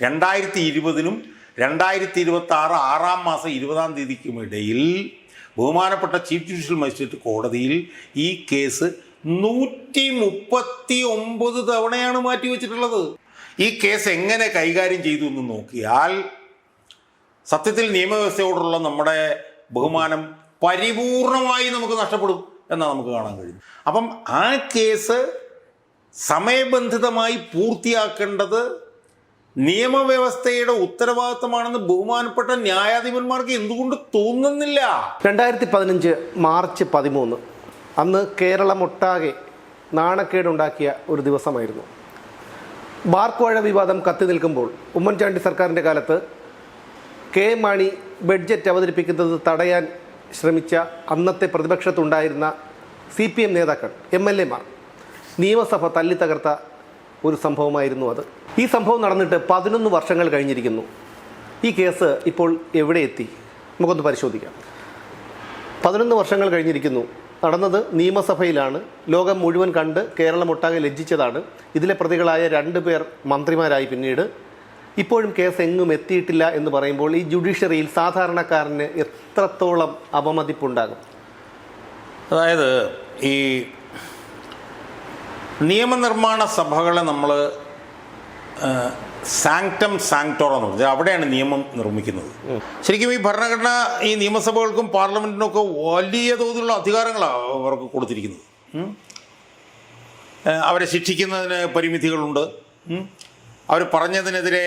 2020-നും 2026 6-ാം മാസം 20-ാം തീയതിക്കും ഇടയിൽ ബഹുമാനപ്പെട്ട ചീഫ് ജുഡീഷ്യൽ മജിസ്ട്രേറ്റ് കോടതിയിൽ ഈ കേസ് 139 തവണയാണ് മാറ്റിവെച്ചിട്ടുള്ളത്. ഈ കേസ് എങ്ങനെ കൈകാര്യം ചെയ്തു എന്ന് നോക്കിയാൽ സത്യത്തിൽ നിയമവ്യവസ്ഥയോടുള്ള നമ്മുടെ ബഹുമാനം പരിപൂർണമായി നമുക്ക് നഷ്ടപ്പെടും എന്നാണ് നമുക്ക് കാണാൻ കഴിയും. അപ്പം ആ കേസ് സമയബന്ധിതമായി പൂർത്തിയാക്കേണ്ടത് നിയമവ്യവസ്ഥയുടെ ഉത്തരവാദിത്തമാണെന്ന് ബഹുമാനപ്പെട്ട ന്യായാധിപന്മാർക്ക് എന്തുകൊണ്ട് തോന്നുന്നില്ല? 2015 മാർച്ച് 13 അന്ന് കേരളമൊട്ടാകെ നാണക്കേടുണ്ടാക്കിയ ഒരു ദിവസമായിരുന്നു. ബാർക്കോഴ വിവാദം കത്തി നിൽക്കുമ്പോൾ ഉമ്മൻചാണ്ടി സർക്കാരിൻ്റെ കാലത്ത് കെ മാണി ബഡ്ജറ്റ് അവതരിപ്പിക്കുന്നത് തടയാൻ ശ്രമിച്ച അന്നത്തെ പ്രതിപക്ഷത്തുണ്ടായിരുന്ന CPM നേതാക്കൾ MLA-മാർ നിയമസഭ തല്ലിത്തകർത്ത ഒരു സംഭവമായിരുന്നു അത്. ഈ സംഭവം നടന്നിട്ട് 11 വർഷങ്ങൾ കഴിഞ്ഞിരിക്കുന്നു. ഈ കേസ് ഇപ്പോൾ എവിടെ എത്തി? നമുക്കൊന്ന് പരിശോധിക്കാം. 11 വർഷങ്ങൾ കഴിഞ്ഞിരിക്കുന്നു. നടന്നത് നിയമസഭയിലാണ്. ലോകം മുഴുവൻ കണ്ട് കേരളമൊട്ടാകെ ലജ്ജിച്ചതാണ്. ഇതിലെ പ്രതികളായ 2 പേർ മന്ത്രിമാരായി. പിന്നീട് ഇപ്പോഴും കേസ് എങ്ങും എത്തിയിട്ടില്ല എന്ന് പറയുമ്പോൾ ഈ ജുഡീഷ്യറിയിൽ സാധാരണക്കാരന് എത്രത്തോളം അപമതിപ്പുണ്ടാകും? അതായത് ഈ നിയമനിർമ്മാണ സഭകളെ നമ്മൾ സാങ്ക്ടം സാങ്ക്ടോറം എന്ന് പറഞ്ഞാൽ അവിടെയാണ് നിയമം നിർമ്മിക്കുന്നത്. ശരിക്കും ഈ ഭരണഘടന ഈ നിയമസഭകൾക്കും പാർലമെൻറ്റിനൊക്കെ വലിയ തോതിലുള്ള അധികാരങ്ങളാണ് അവർക്ക് കൊടുത്തിരിക്കുന്നത്. അവരെ ശിക്ഷിക്കുന്നതിന് പരിമിതികളുണ്ട്, അവർ പറഞ്ഞതിനെതിരെ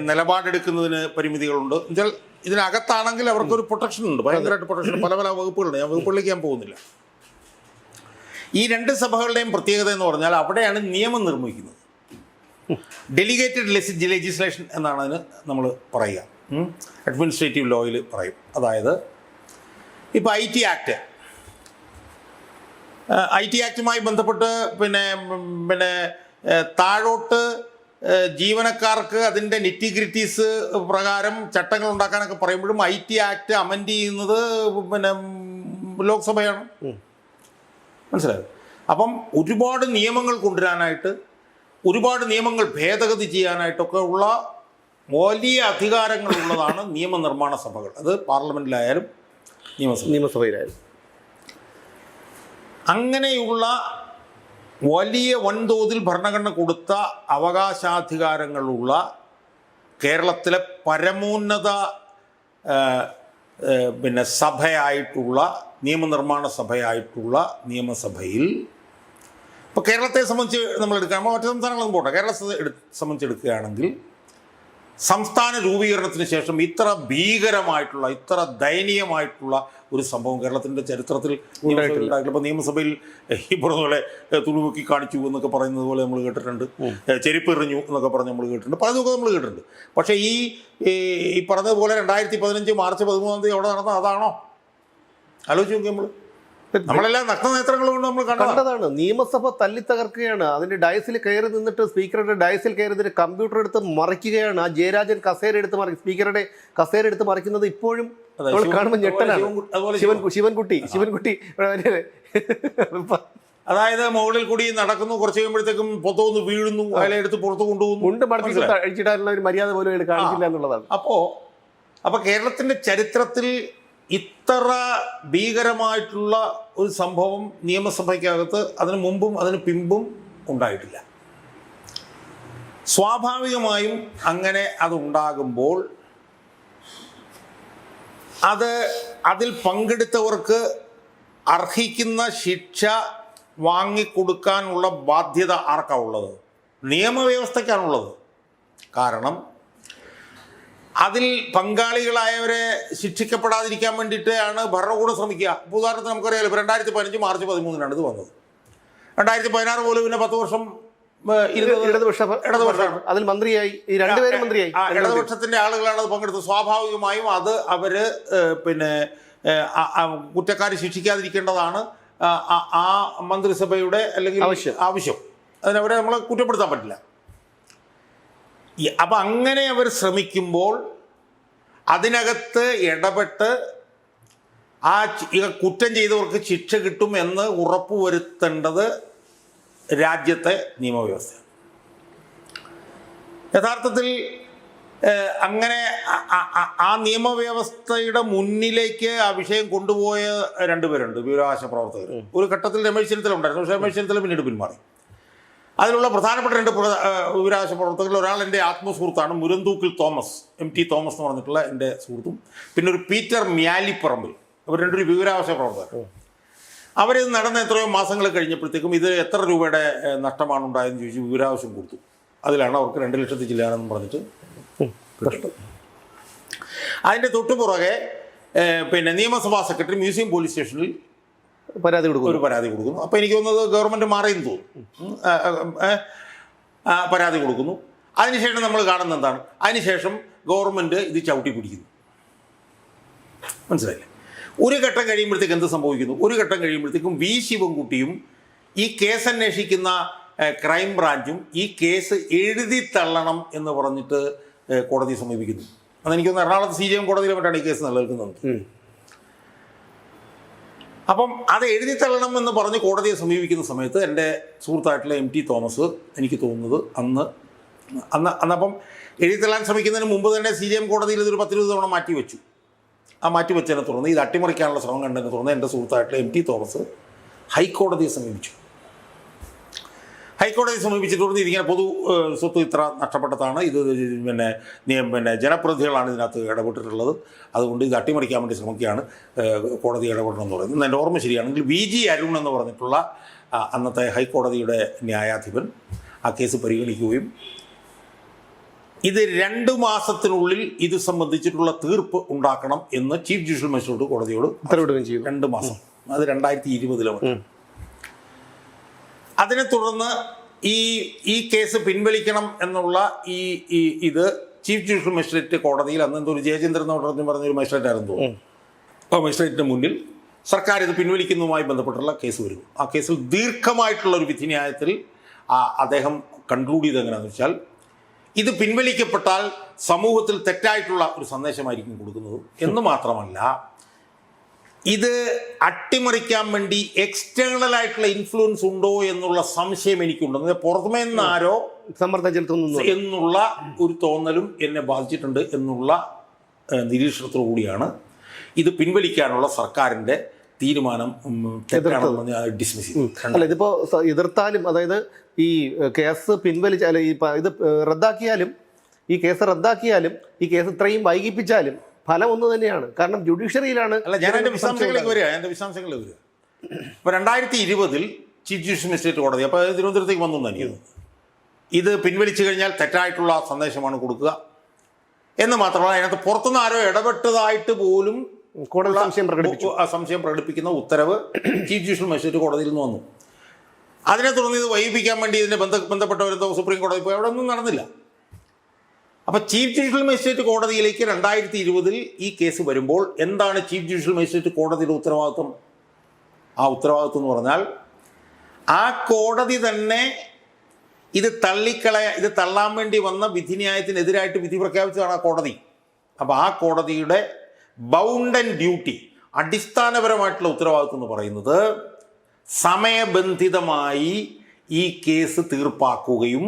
നിലപാടെടുക്കുന്നതിന് പരിമിതികളുണ്ട്. എന്നുവെച്ചാൽ ഇതിനകത്താണെങ്കിൽ അവർക്കൊരു പ്രൊട്ടക്ഷൻ ഉണ്ട്, ഭയങ്കരമായിട്ട് പ്രൊട്ടക്ഷൻ, പല പല വകുപ്പുകളുണ്ട്. ഞാൻ വകുപ്പുകളിലേക്ക് ഞാൻ പോകുന്നില്ല. ഈ 2 സഭകളുടെയും പ്രത്യേകത എന്ന് പറഞ്ഞാൽ അവിടെയാണ് നിയമം നിർമ്മിക്കുന്നത്. ഡെലിഗേറ്റഡ് ലെജിസ്ലേഷൻ എന്നാണ് അതിന് നമ്മൾ പറയുക, അഡ്മിനിസ്ട്രേറ്റീവ് ലോയിൽ പറയും. അതായത് ഇപ്പോൾ IT ആക്റ്റുമായി ബന്ധപ്പെട്ട് പിന്നെ താഴോട്ട് ജീവനക്കാർക്ക് അതിൻ്റെ നിറ്റിഗ്രിറ്റീസ് പ്രകാരം ചട്ടങ്ങൾ ഉണ്ടാക്കാനൊക്കെ പറയുമ്പോഴും IT ആക്ട് അമെൻഡ് ചെയ്യുന്നത് പിന്നെ ലോക്സഭയാണ്. മനസ്സിലായത്? അപ്പം ഒരുപാട് നിയമങ്ങൾ കൊണ്ടുവരാനായിട്ട്, ഒരുപാട് നിയമങ്ങൾ ഭേദഗതി ചെയ്യാനായിട്ടൊക്കെ ഉള്ള വലിയ അധികാരങ്ങളുള്ളതാണ് നിയമനിർമ്മാണ സഭകൾ. അത് പാർലമെൻറ്റിലായാലും നിയമസഭയിലായാലും. അങ്ങനെയുള്ള വലിയ വൻതോതിൽ ഭരണഘടന കൊടുത്ത അവകാശാധികാരങ്ങളുള്ള കേരളത്തിലെ പരമോന്നത പിന്നെ സഭയായിട്ടുള്ള നിയമനിർമ്മാണ സഭയായിട്ടുള്ള നിയമസഭയിൽ ഇപ്പോൾ കേരളത്തെ സംബന്ധിച്ച് നമ്മൾ എടുക്കുകയാണെങ്കിൽ മറ്റു സംസ്ഥാനങ്ങളൊന്നും പോട്ടെ, കേരളത്തെ സംബന്ധിച്ചെടുക്കുകയാണെങ്കിൽ സംസ്ഥാന രൂപീകരണത്തിന് ശേഷം ഇത്ര ഭീകരമായിട്ടുള്ള, ഇത്ര ദയനീയമായിട്ടുള്ള ഒരു സംഭവം കേരളത്തിൻ്റെ ചരിത്രത്തിൽ ഉണ്ടായിട്ടില്ല. ഇപ്പോൾ നിയമസഭയിൽ ഈ പറഞ്ഞ പോലെ തുണിമുക്കി കാണിച്ചു എന്നൊക്കെ പറയുന്നത് പോലെ നമ്മൾ കേട്ടിട്ടുണ്ട്, ചെരുപ്പ് എറിഞ്ഞു എന്നൊക്കെ പറഞ്ഞ് നമ്മൾ കേട്ടിട്ടുണ്ട്, പലതൊക്കെ നമ്മൾ കേട്ടിട്ടുണ്ട്. പക്ഷേ ഈ പറഞ്ഞതുപോലെ 2015 മാർച്ച് 13 അവിടെ നടന്ന അതാണോ? ആലോചിച്ച് നോക്കി. നമ്മളെല്ലാം നഗ്നനേത്രങ്ങൾ കൊണ്ട് നമ്മൾ കണ്ടതാണ്. നിയമസഭ തല്ലിത്തകർക്കുകയാണ്. അതിന്റെ ഡയസിൽ കയറി നിന്നിട്ട് സ്പീക്കറുടെ ഡയസിൽ കയറി നിന്നിട്ട് കമ്പ്യൂട്ടർ എടുത്ത് മറിക്കുകയാണ്. ആ ജയരാജൻ കസേര എടുത്ത് സ്പീക്കറുടെ കസേര എടുത്ത് മറിക്കുന്നത് ഇപ്പോഴും കാണുമ്പോൾ ഞെട്ടലാണ്. ശിവൻകുട്ടി അതായത് മുകളിൽ കൂടി നടക്കുന്നു, കുറച്ച് കഴിയുമ്പോഴത്തേക്കും പൊത്തമൊന്ന് വീഴുന്നു, അയാളെ എടുത്ത് പുറത്ത് കൊണ്ടുപോകുന്നു. മുണ്ട് മടക്കി അഴിച്ചിടാനുള്ള ഒരു മര്യാദ പോലും കാണിച്ചില്ല എന്നുള്ളതാണ്. അപ്പോൾ കേരളത്തിന്റെ ചരിത്രത്തിൽ ഇത്ര ഭീകരമായിട്ടുള്ള ഒരു സംഭവം നിയമസഭയ്ക്കകത്ത് അതിന് മുമ്പും അതിന് പിമ്പും ഉണ്ടായിട്ടില്ല. സ്വാഭാവികമായും അങ്ങനെ അതുണ്ടാകുമ്പോൾ അതിൽ പങ്കെടുത്തവർക്ക് അർഹിക്കുന്ന ശിക്ഷ വാങ്ങിക്കൊടുക്കാനുള്ള ബാധ്യത ആർക്കാണ് ഉള്ളത്? നിയമവ്യവസ്ഥയ്ക്കാണുള്ളത്. കാരണം അതിൽ പങ്കാളികളായവരെ ശിക്ഷിക്കപ്പെടാതിരിക്കാൻ വേണ്ടിയിട്ടാണ് ഭരണകൂടം ശ്രമിക്കുക. ഉദാഹരണത്തിന് നമുക്കറിയാലോ, ഇപ്പോൾ 2015 മാർച്ച് 13 ഇത് വന്നത്. 2016 പോലും പിന്നെ 10 വർഷം ഇടതുപക്ഷമാണ്. അതിൽ മന്ത്രിയായി, ഈ 2 പേരും മന്ത്രിയായി. ഇടതുപക്ഷത്തിന്റെ ആളുകളാണ് അത് പങ്കെടുത്തത്. സ്വാഭാവികമായും അത് അവര് പിന്നെ കുറ്റക്കാരെ ശിക്ഷിക്കാതിരിക്കേണ്ടതാണ് ആ മന്ത്രിസഭയുടെ അല്ലെങ്കിൽ ആവശ്യം. അതിനവരെ നമ്മൾ കുറ്റപ്പെടുത്താൻ പറ്റില്ല. അപ്പം അങ്ങനെ അവർ ശ്രമിക്കുമ്പോൾ അതിനകത്ത് ഇടപെട്ട് ആ കുറ്റം ചെയ്തവർക്ക് ശിക്ഷ കിട്ടും എന്ന് ഉറപ്പുവരുത്തേണ്ടത് രാജ്യത്തെ നിയമവ്യവസ്ഥ. യഥാർത്ഥത്തിൽ അങ്ങനെ ആ നിയമവ്യവസ്ഥയുടെ മുന്നിലേക്ക് ആ വിഷയം കൊണ്ടുപോയ രണ്ടുപേരുണ്ട് വിവരാവകാശ പ്രവർത്തകർ. ഒരു ഘട്ടത്തിൽ രമേശ് ചെന്നിത്തല ഉണ്ടായിരുന്നു, പക്ഷേ രമേശ് ചെന്നിത്തല പിന്നീട് പിന്മാറി. അതിലുള്ള പ്രധാനപ്പെട്ട രണ്ട് വിവരാവകാശ പ്രവർത്തകരിൽ ഒരാൾ എൻ്റെ ആത്മസുഹൃത്താണ്, മുരന്തൂക്കിൽ തോമസ്, MT തോമസ് എന്ന് പറഞ്ഞിട്ടുള്ള എൻ്റെ സുഹൃത്തും, പിന്നെ ഒരു പീറ്റർ മ്യാലിപ്പറമ്പിൽ. അവർ രണ്ടൊരു വിവരാവകാശ പ്രവർത്തകർ. അവരിത് നടന്ന എത്രയോ മാസങ്ങൾ കഴിഞ്ഞപ്പോഴത്തേക്കും ഇത് എത്ര രൂപയുടെ നഷ്ടമാണ് ഉണ്ടായതെന്ന് ചോദിച്ചു വിവരാവകാശം കൊടുത്തു. അതിലാണ് അവർക്ക് 2 ലക്ഷത്തിൽ ചില്ലാനെന്ന് പറഞ്ഞിട്ട് കിട്ടും. അതിൻ്റെ തൊട്ടുപുറകെ പിന്നെ നിയമസഭാ സെക്രട്ടറി മ്യൂസിയം പോലീസ് സ്റ്റേഷനിൽ ഒരു പരാതി കൊടുക്കുന്നു. അപ്പോൾ എനിക്ക് തോന്നുന്നത് ഗവൺമെൻറ് മാറിയെന്ന് തോന്നുന്നു, പരാതി കൊടുക്കുന്നു. അതിനുശേഷം നമ്മൾ കാണുന്നത് എന്താണ്? അതിനുശേഷം ഗവൺമെൻറ് ഇത് ചവിട്ടി പിടിക്കുന്നു. മനസ്സിലായില്ലേ? ഒരു ഘട്ടം കഴിയുമ്പോഴത്തേക്ക് എന്ത് സംഭവിക്കുന്നു? ഒരു ഘട്ടം കഴിയുമ്പോഴത്തേക്കും വി ശിവൻകുട്ടിയും ഈ കേസ് അന്വേഷിക്കുന്ന ക്രൈം ബ്രാഞ്ചും ഈ കേസ് എഴുതി തള്ളണം എന്ന് പറഞ്ഞിട്ട് കോടതിയെ സമീപിക്കുന്നു. അതെനിക്കൊന്ന് എറണാകുളത്ത് CJM കോടതിയിലെ മറ്റാണ് ഈ കേസ് നിലനിൽക്കുന്നത്. അപ്പം അത് എഴുതി തള്ളണം എന്ന് പറഞ്ഞ് കോടതിയെ സമീപിക്കുന്ന സമയത്ത് എൻ്റെ സുഹൃത്തായിട്ടുള്ള MT തോമസ്, എനിക്ക് തോന്നുന്നത് അന്നപ്പം എഴുതി തള്ളാൻ ശ്രമിക്കുന്നതിന് മുമ്പ് തന്നെ CJM കോടതിയിൽ ഇതൊരു 10-20 തവണ മാറ്റിവെച്ചു. ആ മാറ്റിവെച്ചതിനെ തുടർന്ന് ഇത് അട്ടിമറിക്കാനുള്ള ശ്രമം കണ്ടതിനെ തുടർന്ന് എൻ്റെ സുഹൃത്തായിട്ടുള്ള MT തോമസ് ഹൈക്കോടതിയെ സമീപിച്ചു. ഹൈക്കോടതിയെ സമീപിച്ചിട്ട് തുടർന്ന് ഇതിങ്ങനെ പൊതു സ്വത്ത് ഇത്ര നഷ്ടപ്പെട്ടതാണ്, ഇത് പിന്നെ ജനപ്രതിനിധികളാണ് ഇതിനകത്ത് ഇടപെട്ടിട്ടുള്ളത്, അതുകൊണ്ട് ഇത് അട്ടിമറിക്കാൻ വേണ്ടി ശ്രമിക്കുകയാണ്, കോടതി ഇടപെടണമെന്ന് പറയുന്നത്. എൻ്റെ ഓർമ്മ ശരിയാണെങ്കിൽ VG അരുൺ എന്ന് പറഞ്ഞിട്ടുള്ള അന്നത്തെ ഹൈക്കോടതിയുടെ ന്യായാധിപൻ ആ കേസ് പരിഗണിക്കുകയും ഇത് 2 മാസത്തിനുള്ളിൽ ഇത് സംബന്ധിച്ചിട്ടുള്ള തീർപ്പ് ഉണ്ടാക്കണം എന്ന് ചീഫ് ജുഡീഷ്യൽ മജിസ്ട്രേറ്റ് കോടതിയോട് ഉത്തരവിടുകയും ചെയ്തു. 2 മാസം, അത് 2020 അതിനെ തുടർന്ന് ഈ കേസ് പിൻവലിക്കണം എന്നുള്ള ഇത് ചീഫ് ജുഡീഷ്യൽ മജിസ്ട്രേറ്റ് കോടതിയിൽ അന്ന് എന്തോ ഒരു ജയചന്ദ്രൻ എന്ന് പറഞ്ഞൊരു മജിസ്ട്രേറ്റ് ആയിരുന്നു തോന്നുന്നു. ആ മജിസ്ട്രേറ്റിൻ്റെ മുന്നിൽ സർക്കാർ ഇത് പിൻവലിക്കുന്നതുമായി ബന്ധപ്പെട്ടുള്ള കേസ് വരുന്നു. ആ കേസിൽ ദീർഘമായിട്ടുള്ള ഒരു വിധിന്യായത്തിൽ അദ്ദേഹം കൺക്ലൂഡ് ചെയ്ത് എങ്ങനെയാണെന്ന് വെച്ചാൽ ഇത് പിൻവലിക്കപ്പെട്ടാൽ സമൂഹത്തിൽ തെറ്റായിട്ടുള്ള ഒരു സന്ദേശമായിരിക്കും കൊടുക്കുന്നത് എന്ന് മാത്രമല്ല, ഇത് അട്ടിമറിക്കാൻ വേണ്ടി എക്സ്റ്റേണൽ ആയിട്ടുള്ള ഇൻഫ്ലുവൻസ് ഉണ്ടോ എന്നുള്ള സംശയം എനിക്കുണ്ട്. പുറമേ നിന്നാരോ സമ്മർദ്ദം ചെലുത്തുന്നു എന്നുള്ള ഒരു തോന്നലും എന്നെ ബാധിച്ചിട്ടുണ്ട് എന്നുള്ള നിരീക്ഷണത്തോടു കൂടിയാണ് ഇത് പിൻവലിക്കാനുള്ള സർക്കാരിൻ്റെ തീരുമാനം തെറ്റാണെന്ന് ഡിസ്മിസ് ചെയ്തു. അല്ല, ഇതിപ്പോൾ എതിർത്താലും, അതായത് ഈ കേസ് പിൻവലിച്ച അല്ല ഇത് റദ്ദാക്കിയാലും, ഈ കേസ് റദ്ദാക്കിയാലും, ഈ കേസ് ഇത്രയും വൈകിപ്പിച്ചാലും ഫലം ഒന്ന് തന്നെയാണ്. കാരണം ജുഡീഷ്യറിയിലാണ്. അല്ല, ഞാൻ എൻ്റെ വിശദാംശങ്ങളിലേക്ക് വരിക. ഇപ്പോൾ 2020 ചീഫ് ജുഡീഷ്യൽ മജിസ്ട്രേറ്റ് കോടതി, അപ്പോൾ തിരുവനന്തപുരത്തേക്ക് വന്നു തന്നെയത്, ഇത് പിൻവലിച്ചു കഴിഞ്ഞാൽ തെറ്റായിട്ടുള്ള സന്ദേശമാണ് കൊടുക്കുക എന്ന് മാത്രമല്ല അതിനകത്ത് പുറത്തുനിന്ന് ആരോ ഇടപെട്ടതായിട്ട് പോലും സംശയം പ്രകടിപ്പിക്കുന്ന ഉത്തരവ് ചീഫ് ജുഡീഷ്യൽ മജിസ്ട്രേറ്റ് കോടതിയിൽ നിന്ന് വന്നു. അതിനെ തുടർന്ന് ഇത് വൈകിപ്പിക്കാൻ വേണ്ടി ഇതിൻ്റെ ബന്ധപ്പെട്ടവരെന്തോ സുപ്രീം കോടതി പോയി, അവിടെ ഒന്നും നടന്നില്ല. അപ്പോൾ ചീഫ് ജുഡീഷ്യൽ മജിസ്ട്രേറ്റ് കോടതിയിലേക്ക് 2020 ഈ കേസ് വരുമ്പോൾ എന്താണ് ചീഫ് ജുഡീഷ്യൽ മജിസ്ട്രേറ്റ് കോടതിയുടെ ഉത്തരവാദിത്വം? ആ ഉത്തരവാദിത്വം എന്ന് പറഞ്ഞാൽ ആ കോടതി തന്നെ ഇത് തള്ളാൻ വേണ്ടി വന്ന വിധിന്യായത്തിനെതിരായിട്ട് വിധി പ്രഖ്യാപിച്ചതാണ് ആ കോടതി. അപ്പോൾ ആ കോടതിയുടെ ബൗണ്ട് ആൻഡ് ഡ്യൂട്ടി, അടിസ്ഥാനപരമായിട്ടുള്ള ഉത്തരവാദിത്വം എന്ന് പറയുന്നത് സമയബന്ധിതമായി ഈ കേസ് തീർപ്പാക്കുകയും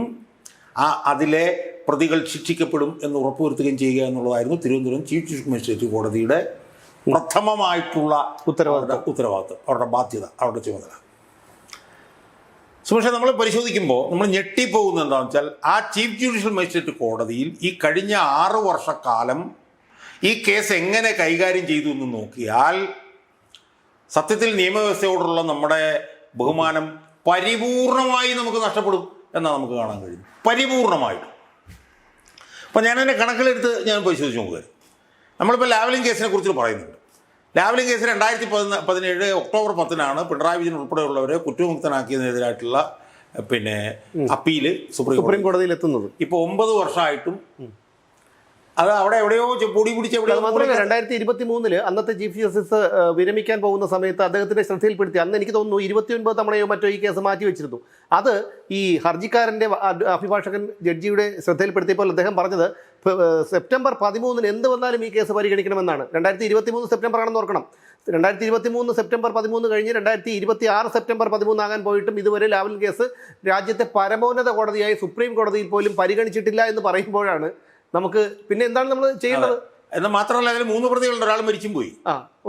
അതിലെ പ്രതികൾ ശിക്ഷിക്കപ്പെടും എന്ന് ഉറപ്പുവരുത്തുകയും ചെയ്യുക എന്നുള്ളതായിരുന്നു തിരുവനന്തപുരം ചീഫ് ജുഡീഷ്യൽ മജിസ്ട്രേറ്റ് കോടതിയുടെ പ്രഥമമായിട്ടുള്ള ഉത്തരവാദിത്വം, അവരുടെ ബാധ്യത, അവരുടെ ചുമതല. പക്ഷേ നമ്മൾ പരിശോധിക്കുമ്പോൾ നമ്മൾ ഞെട്ടിപ്പോകുന്നത് എന്താണെന്ന് വെച്ചാൽ ആ ചീഫ് ജുഡീഷ്യൽ മജിസ്ട്രേറ്റ് കോടതിയിൽ ഈ കഴിഞ്ഞ 6 വർഷക്കാലം ഈ കേസ് എങ്ങനെ കൈകാര്യം ചെയ്തു എന്ന് നോക്കിയാൽ സത്യത്തിൽ നിയമവ്യവസ്ഥയോടുള്ള നമ്മുടെ ബഹുമാനം പരിപൂർണമായി നമുക്ക് നഷ്ടപ്പെടും എന്നാണ് നമുക്ക് കാണാൻ കഴിയും. പരിപൂർണമായിട്ട്. അപ്പോൾ ഞാനതിൻ്റെ കണക്കിലെടുത്ത് ഞാൻ പരിശോധിച്ച് നോക്കുക. നമ്മളിപ്പോൾ ലാവ്ലിൻ കേസിനെ കുറിച്ച് പറയുന്നുണ്ട്. Lavalin case 2017 October 10 Pinarayi Vijayan ഉൾപ്പെടെയുള്ളവരെ കുറ്റമുക്തനാക്കിയതിനെതിരായിട്ടുള്ള അപ്പീല് സുപ്രീം കോടതിയിൽ എത്തുന്നത്. ഇപ്പോൾ 9 വർഷമായിട്ടും അത് അവിടെ എവിടെയോ പൊടി പിടിച്ച് 2023 അന്നത്തെ ചീഫ് ജസ്റ്റിസ് വിരമിക്കാൻ പോകുന്ന സമയത്ത് അദ്ദേഹത്തിന്റെ ശ്രദ്ധയിൽപ്പെടുത്തി. അന്ന് എനിക്ക് തോന്നുന്നു 29 തവണയോ മറ്റോ ഈ കേസ് മാറ്റി വെച്ചിരുന്നു. അത് ഈ ഹർജിക്കാരന്റെ അഭിഭാഷകൻ ജഡ്ജിയുടെ ശ്രദ്ധയിൽപ്പെടുത്തിയപ്പോൾ അദ്ദേഹം പറഞ്ഞത് സെപ്റ്റംബർ 13 എന്ത് വന്നാലും ഈ കേസ് പരിഗണിക്കണമെന്നാണ്. 2023 സെപ്റ്റംബർ ആണെന്ന് ഓർക്കണം. 2023 സെപ്റ്റംബർ 13 കഴിഞ്ഞ് 2026 സെപ്റ്റംബർ 13 ആകാൻ പോയിട്ടും ഇതുവരെ ലാവ്ലിൻ കേസ് രാജ്യത്തെ പരമോന്നത കോടതിയായ സുപ്രീം കോടതിയിൽ പോലും പരിഗണിച്ചിട്ടില്ല എന്ന് പറയുമ്പോഴാണ് നമുക്ക് പിന്നെ എന്താണ് നമ്മൾ ചെയ്യേണ്ടത്? എന്ന് മാത്രമല്ല, അതിൽ 3 പ്രതികളുണ്ട്, ഒരാൾ മരിച്ചും പോയി.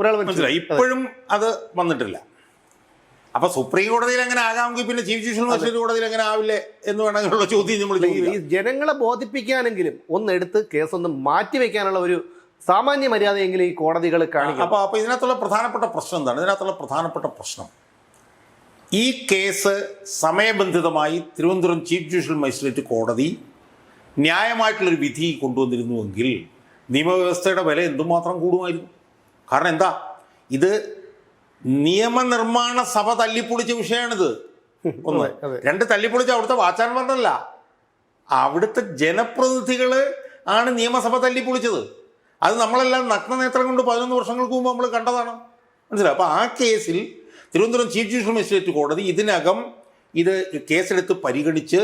ഒരാൾ മനസ്സിലായി, ഇപ്പോഴും അത് വന്നിട്ടില്ല. അപ്പൊ സുപ്രീം കോടതിയിൽ എങ്ങനെ ആകാമെങ്കിൽ പിന്നെ ചീഫ് ജുഡീഷ്യൽ മജിസ്ട്രേറ്റ് കോടതിയിൽ എങ്ങനെ ആവില്ലേ എന്ന് വേണമെങ്കിലുള്ള ചോദ്യം നമ്മൾ ഈ ജനങ്ങളെ ബോധിപ്പിക്കാനെങ്കിലും ഒന്നെടുത്ത് കേസൊന്ന് മാറ്റിവെക്കാനുള്ള ഒരു സാമാന്യ മര്യാദയെങ്കിലും ഈ കോടതികൾ കാണിക്കും. അപ്പോൾ ഇതിനകത്തുള്ള പ്രധാനപ്പെട്ട പ്രശ്നം എന്താണ്? ഇതിനകത്തുള്ള പ്രധാനപ്പെട്ട പ്രശ്നം, ഈ കേസ് സമയബന്ധിതമായി തിരുവനന്തപുരം ചീഫ് ജുഡീഷ്യൽ മജിസ്ട്രേറ്റ് കോടതി ന്യായമായിട്ടുള്ളൊരു വിധി കൊണ്ടുവന്നിരുന്നുവെങ്കിൽ നിയമവ്യവസ്ഥയുടെ വില എന്തുമാത്രം കൂടുമായിരുന്നു. കാരണം എന്താ, ഇത് നിയമനിർമ്മാണ സഭ തല്ലിപ്പൊളിച്ച വിഷയമാണിത്. 1. 2, തല്ലിപ്പൊളിച്ച അവിടുത്തെ വാച്ചാന്മാരല്ല, അവിടുത്തെ ജനപ്രതിനിധികൾ ആണ് നിയമസഭ തല്ലിപ്പൊളിച്ചത്. അത് നമ്മളെല്ലാം നഗ്നനേത്രം കൊണ്ട് 11 വർഷങ്ങൾക്ക് മുമ്പ് നമ്മൾ കണ്ടതാണ്. മനസ്സിലായി. അപ്പോൾ ആ കേസിൽ തിരുവനന്തപുരം ചീഫ് ജുഡീഷ്യൽ മജിസ്ട്രേറ്റ് കോടതി ഇതിനകം ഇത് കേസെടുത്ത് പരിഗണിച്ച്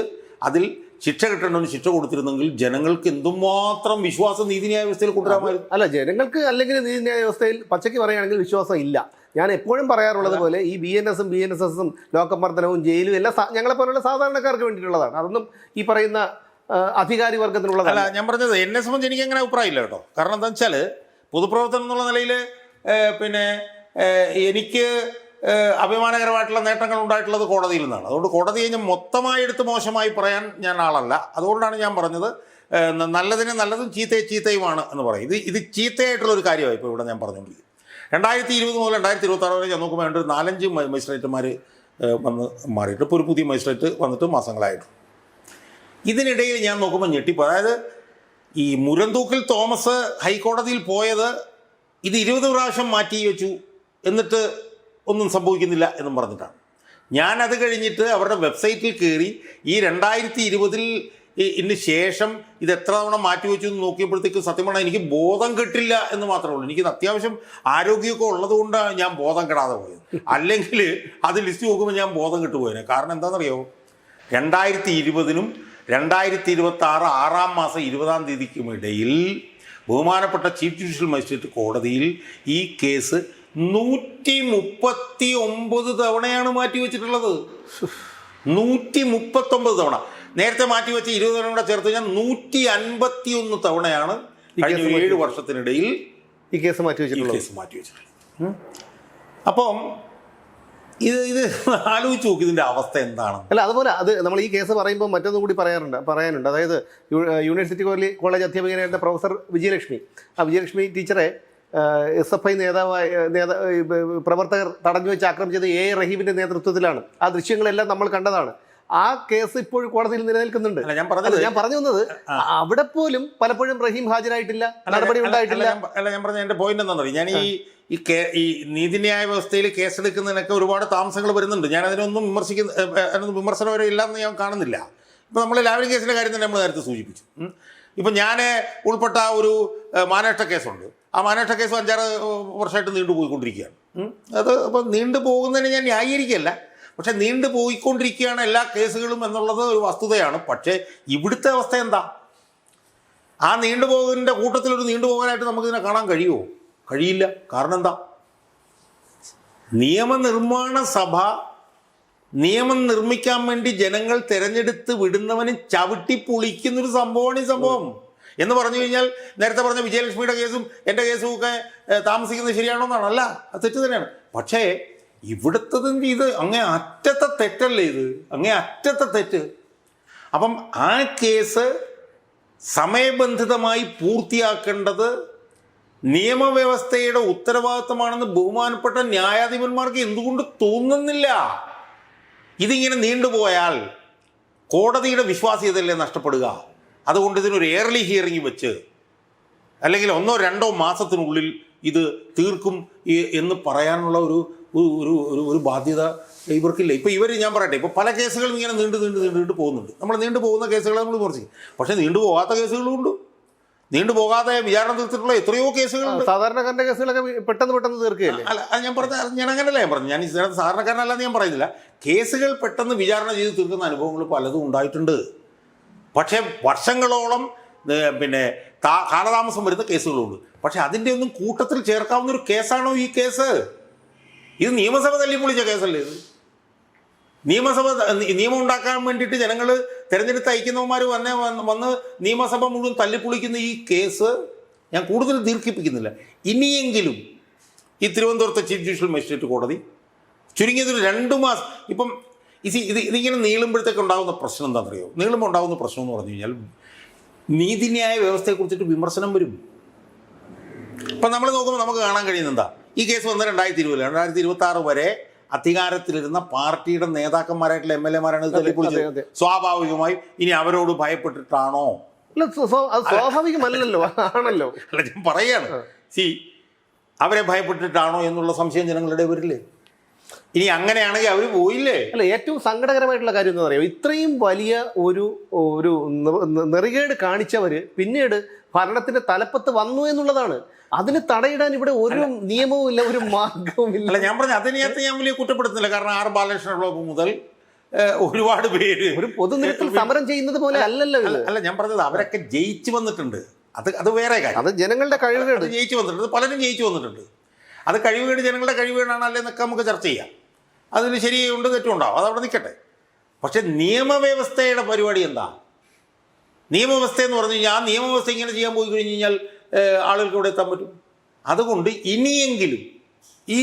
അതിൽ ശിക്ഷ കിട്ടേണ്ടവന് ശിക്ഷ കൊടുത്തിരുന്നെങ്കിൽ ജനങ്ങൾക്ക് എന്തുമാത്രം വിശ്വാസം നീതിന്യായ വ്യവസ്ഥയിൽ കൊണ്ടുവരാമായിരുന്നു. അല്ല, ജനങ്ങൾക്ക് അല്ലെങ്കിൽ നീതിന്യായ വ്യവസ്ഥയിൽ പച്ചയ്ക്ക് പറയുകയാണെങ്കിൽ വിശ്വാസം ഇല്ല. ഞാൻ എപ്പോഴും പറയാറുള്ളത് പോലെ ഈ BNS-ഉം BNSS-ഉം ലോകമർദ്ദനവും ജയിലും എല്ലാം ഞങ്ങളെപ്പോലുള്ള സാധാരണക്കാർക്ക് വേണ്ടിയിട്ടുള്ളതാണ്. അതൊന്നും ഈ പറയുന്ന അധികാരി വർഗത്തിനുള്ളതല്ല. ഞാൻ പറഞ്ഞത് എന്നെ സംബന്ധിച്ച് എനിക്ക് അങ്ങനെ അഭിപ്രായമില്ല കേട്ടോ. കാരണം എന്താ വെച്ചാൽ പൊതുപ്രവർത്തനം എന്നുള്ള നിലയിൽ പിന്നെ എനിക്ക് അഭിമാനകരമായിട്ടുള്ള നേട്ടങ്ങൾ ഉണ്ടായിട്ടുള്ളത് കോടതിയിൽ നിന്നാണ്. അതുകൊണ്ട് കോടതിയെ ഞാൻ മൊത്തമായി എടുത്ത് മോശമായി പറയാൻ ഞാൻ ആളല്ല. അതുകൊണ്ടാണ് ഞാൻ പറഞ്ഞത് നല്ലതിന് നല്ലതും ചീത്തയെ ചീത്തയുമാണ് എന്ന് പറയും. ഇത് ചീത്തയായിട്ടുള്ളൊരു കാര്യമായി ഇപ്പോൾ ഇവിടെ ഞാൻ പറഞ്ഞുകൊണ്ടിരിക്കുന്നത്. 2020 മുതൽ 2026 വരെ ഞാൻ നോക്കുമ്പോൾ വേണ്ട 4-5 മജിസ്ട്രേറ്റുമാർ വന്ന് മാറിയിട്ട് ഇപ്പോൾ ഒരു പുതിയ മജിസ്ട്രേറ്റ് വന്നിട്ട് മാസങ്ങളായിട്ടു. ഇതിനിടയിൽ ഞാൻ നോക്കുമ്പോൾ ഞെട്ടിപ്പോൾ, അതായത് ഈ മുരന്തൂക്കിൽ തോമസ് ഹൈക്കോടതിയിൽ പോയത് ഇത് 20 പ്രാവശ്യം മാറ്റി വെച്ചു എന്നിട്ട് ഒന്നും സംഭവിക്കുന്നില്ല എന്നും പറഞ്ഞിട്ടാണ്. ഞാനത് കഴിഞ്ഞിട്ട് അവരുടെ വെബ്സൈറ്റിൽ കയറി ഈ 2020 ശേഷം ഇത് എത്ര തവണ മാറ്റിവെച്ചു എന്ന് നോക്കിയപ്പോഴത്തേക്ക് സത്യം പറഞ്ഞാൽ എനിക്ക് ബോധം കെട്ടില്ല എന്ന് മാത്രമേ ഉള്ളൂ. എനിക്ക് അത്യാവശ്യം ആരോഗ്യമൊക്കെ ഉള്ളതുകൊണ്ടാണ് ഞാൻ ബോധം കെടാതെ പോയത്. അല്ലെങ്കിൽ അത് ലിസ്റ്റ് നോക്കുമ്പോൾ ഞാൻ ബോധം കെട്ടുപോയേനെ. കാരണം എന്താണെന്നറിയോ, 2020-നും 2026 6-ാം മാസം 20-ാം തീയതിക്കും ഇടയിൽ ബഹുമാനപ്പെട്ട ചീഫ് ജുഡീഷ്യൽ മജിസ്ട്രേറ്റ് കോടതിയിൽ ഈ കേസ് 139 തവണയാണ് മാറ്റിവെച്ചിട്ടുള്ളത്. 139 തവണ. നേരത്തെ മാറ്റിവെച്ച 20 തവണ കൂടെ ചേർത്ത് കഴിഞ്ഞാൽ 151 തവണയാണ് കഴിഞ്ഞ 7 വർഷത്തിനിടയിൽ ഈ കേസ് മാറ്റിവെച്ചിട്ടുള്ളത്. അപ്പം ഇത് ആലോചിച്ച് നോക്കി ഇതിൻ്റെ അവസ്ഥ എന്താണ്. അല്ല, അതുപോലെ അത് നമ്മൾ ഈ കേസ് പറയുമ്പോൾ മറ്റൊന്നും കൂടി പറയാനുണ്ട്. അതായത് യൂണിവേഴ്സിറ്റി കോളേജ് അധ്യാപകനായിരുന്ന പ്രൊഫസർ വിജയലക്ഷ്മി, ആ വിജയലക്ഷ്മി ടീച്ചറെ SFI പ്രവർത്തകർ തടഞ്ഞു വെച്ച് ആക്രമിച്ചത് A റഹീമിന്റെ നേതൃത്വത്തിലാണ്. ആ ദൃശ്യങ്ങളെല്ലാം നമ്മൾ കണ്ടതാണ്. ആ കേസ് ഇപ്പോഴും കോടതിയിൽ നിലനിൽക്കുന്നുണ്ട്. ഞാൻ പറഞ്ഞു വന്നത് അവിടെ പോലും പലപ്പോഴും റഹീം ഹാജരായിട്ടില്ല, നടപടി ഉണ്ടായിട്ടില്ല. ഞാൻ പറഞ്ഞ എൻ്റെ പോയിന്റ് എന്താണെന്ന് ഞാൻ ഈ നീതിന്യായ വ്യവസ്ഥയിൽ കേസെടുക്കുന്നതിനൊക്കെ ഒരുപാട് താമസങ്ങൾ വരുന്നുണ്ട്. ഞാൻ അതിനൊന്നും വിമർശനം ഇല്ലെന്ന് ഞാൻ കാണുന്നില്ല. ഇപ്പോൾ നമ്മൾ ലാവ്ലിൻ കേസിൻ്റെ കാര്യം തന്നെ നമ്മൾ നേരത്തെ സൂചിപ്പിച്ചു. ഇപ്പം ഞാൻ ഉൾപ്പെട്ട ഒരു മാനനഷ്ട കേസുണ്ട്. ആ മാനനഷ്ട കേസ് 5-6 വർഷമായിട്ട് നീണ്ടുപോയിക്കൊണ്ടിരിക്കുകയാണ്. അത് അപ്പോൾ നീണ്ടുപോകുന്നതിന് ഞാൻ ന്യായീകരിക്കുകയല്ല, പക്ഷെ നീണ്ടുപോയിക്കൊണ്ടിരിക്കുകയാണ് എല്ലാ കേസുകളും എന്നുള്ളത് ഒരു വസ്തുതയാണ്. പക്ഷേ ഇവിടുത്തെ അവസ്ഥ എന്താ? ആ നീണ്ടുപോകുന്നതിൻ്റെ കൂട്ടത്തിലൊരു നീണ്ടുപോകാനായിട്ട് നമുക്കിതിനെ കാണാൻ കഴിയുമോ? കഴിയില്ല. കാരണം എന്താ? നിയമനിർമ്മാണ സഭ നിയമം നിർമ്മിക്കാൻ വേണ്ടി ജനങ്ങൾ തിരഞ്ഞെടുത്ത് വിടുന്നവന് ചവിട്ടി പൊളിക്കുന്നൊരു സംഭവമാണ് ഈ സംഭവം. എന്ന് പറഞ്ഞു കഴിഞ്ഞാൽ നേരത്തെ പറഞ്ഞ വിജയലക്ഷ്മിയുടെ കേസും എൻ്റെ കേസും ഒക്കെ താമസിക്കുന്നത് ശരിയാണോ എന്നാണ്. അല്ല, അത് തെറ്റ് തന്നെയാണ്. പക്ഷേ ഇവിടുത്തതിൻ്റെ ഇത് അങ്ങേ അറ്റത്തെ തെറ്റല്ലേ, ഇത് അങ്ങേ അറ്റത്തെ തെറ്റ്. അപ്പം ആ കേസ് സമയബന്ധിതമായി പൂർത്തിയാക്കേണ്ടത് നിയമവ്യവസ്ഥയുടെ ഉത്തരവാദിത്തമാണെന്ന് ബഹുമാനപ്പെട്ട ന്യായാധിപന്മാർക്ക് എന്തുകൊണ്ട് തോന്നുന്നില്ല? ഇതിങ്ങനെ നീണ്ടുപോയാൽ കോടതിയുടെ വിശ്വാസ്യതയല്ലേ നഷ്ടപ്പെടുക? അതുകൊണ്ട് ഇതിനൊരു എയർലി ഹിയറിംഗ് വെച്ച് അല്ലെങ്കിൽ 1-2 മാസത്തിനുള്ളിൽ ഇത് തീർക്കും എന്ന് പറയാനുള്ള ഒരു ബാധ്യത ഇവർക്കില്ല. ഇപ്പോൾ ഞാൻ പറയട്ടെ, ഇപ്പോൾ പല കേസുകളും ഇങ്ങനെ നീണ്ടു പോകുന്നുണ്ട്. നമ്മൾ നീണ്ടു പോകുന്ന കേസുകളെ നമ്മൾ വിമർശിക്കും. പക്ഷേ നീണ്ടു പോകാത്ത കേസുകളും ഉണ്ട്. നീണ്ടുപോകാതെ വിചാരണ തീർത്തിട്ടുള്ള എത്രയോ കേസുകളുണ്ട്. സാധാരണക്കാരൻ്റെ കേസുകളൊക്കെ പെട്ടെന്ന് തീർക്കുകയല്ലേ? അല്ല, ഞാൻ അങ്ങനെയല്ല ഞാൻ പറഞ്ഞു. ഞാൻ സാധാരണക്കാരനല്ലാന്ന് ഞാൻ പറയുന്നില്ല. കേസുകൾ പെട്ടെന്ന് വിചാരണ ചെയ്ത് തീർക്കുന്ന അനുഭവങ്ങൾ പലതും ഉണ്ടായിട്ടുണ്ട്. പക്ഷേ വർഷങ്ങളോളം പിന്നെ കാലതാമസം വരുന്ന കേസുകളുണ്ട്. പക്ഷെ അതിൻ്റെ ഒന്നും കൂട്ടത്തിൽ ചേർക്കാവുന്ന ഒരു കേസാണോ ഈ കേസ്? ഇത് നിയമസഭ തല്ലിപ്പൊളിച്ച കേസല്ലേ ഇത്? നിയമം ഉണ്ടാക്കാൻ വേണ്ടിയിട്ട് ജനങ്ങൾ തിരഞ്ഞെടുത്ത് അയക്കുന്നവന്മാർ വന്ന് നിയമസഭ മുഴുവൻ തല്ലിപ്പൊളിക്കുന്ന ഈ കേസ് ഞാൻ കൂടുതൽ ദീർഘിപ്പിക്കുന്നില്ല. ഇനിയെങ്കിലും ഈ തിരുവനന്തപുരത്തെ ചീഫ് ജുഡീഷ്യൽ മജിസ്ട്രേറ്റ് കോടതി ചുരുങ്ങിയതൊരു 2 മാസം ഇപ്പം ഇതിങ്ങനെ നീളുമ്പോഴത്തേക്ക് ഉണ്ടാകുന്ന പ്രശ്നം എന്താണെന്നറിയോ? നീളുമ്പോൾ ഉണ്ടാകുന്ന പ്രശ്നം എന്ന് പറഞ്ഞു കഴിഞ്ഞാൽ നീതിന്യായ വ്യവസ്ഥയെക്കുറിച്ചിട്ട് വിമർശനം വരും. ഇപ്പം നമ്മൾ നോക്കുമ്പോൾ നമുക്ക് കാണാൻ കഴിയുന്ന എന്താ, ഈ കേസ് വന്ന 2026 വരെ അധികാരത്തിലിരുന്ന പാർട്ടിയുടെ നേതാക്കന്മാരായിട്ടുള്ള MLA-മാരാണ് ഇത് തെളിയിപ്പൊളിച്ചത്. സ്വാഭാവികമായും ഇനി അവരോട് ഭയപ്പെട്ടിട്ടാണോ? സ്വാഭാവികമല്ലല്ലോ, ആണല്ലോ. അല്ല, ഞാൻ പറയാണ്, അവരെ ഭയപ്പെട്ടിട്ടാണോ എന്നുള്ള സംശയം ജനങ്ങളുടെ വരില്ലേ? ഇനി അങ്ങനെയാണെങ്കിൽ അവർ പോയില്ലേ? അല്ല, ഏറ്റവും സങ്കടകരമായിട്ടുള്ള കാര്യം എന്താ പറയുക, ഇത്രയും വലിയ ഒരു നെറികേട് കാണിച്ചവര് പിന്നീട് ഭരണത്തിന്റെ തലപ്പത്ത് വന്നു എന്നുള്ളതാണ്. അതിന് തടയിടാൻ ഇവിടെ ഒരു നിയമവും ഇല്ല, ഒരു മാർഗവും ഇല്ല. അല്ല, ഞാൻ പറഞ്ഞു അതിനകത്ത് ഞാൻ വലിയ കുറ്റപ്പെടുത്തുന്നില്ല. കാരണം R. ബാലകൃഷ്ണ ബ്ലോക്ക് മുതൽ ഒരുപാട് പേര് ഒരു പൊതുനിരത്തിൽ സമരം ചെയ്യുന്നത് പോലെ അല്ലല്ലോ. അല്ല, ഞാൻ പറഞ്ഞത് അവരൊക്കെ ജയിച്ചു വന്നിട്ടുണ്ട്. അത് വേറെ കാര്യം. അത് ജനങ്ങളുടെ കഴിവുകേട്. ജയിച്ചു വന്നിട്ടുണ്ട്, പലരും ജയിച്ചു വന്നിട്ടുണ്ട്. അത് കഴിവുകേട് ജനങ്ങളുടെ കഴിവുകേടാണ് അല്ലെന്നൊക്കെ നമുക്ക് ചർച്ച ചെയ്യാം. അതിന് ശരിയുണ്ട് തെറ്റുണ്ടാവും, അതവിടെ നിൽക്കട്ടെ. പക്ഷെ നിയമവ്യവസ്ഥയുടെ പരിപാടി എന്താ? നിയമവ്യവസ്ഥ എന്ന് പറഞ്ഞു കഴിഞ്ഞാൽ ആ നിയമവ്യവസ്ഥ ഇങ്ങനെ ചെയ്യാൻ പോയി കഴിഞ്ഞ് കഴിഞ്ഞാൽ ആളുകൾക്ക് ഇവിടെ എത്താൻ പറ്റും. അതുകൊണ്ട് ഇനിയെങ്കിലും ഈ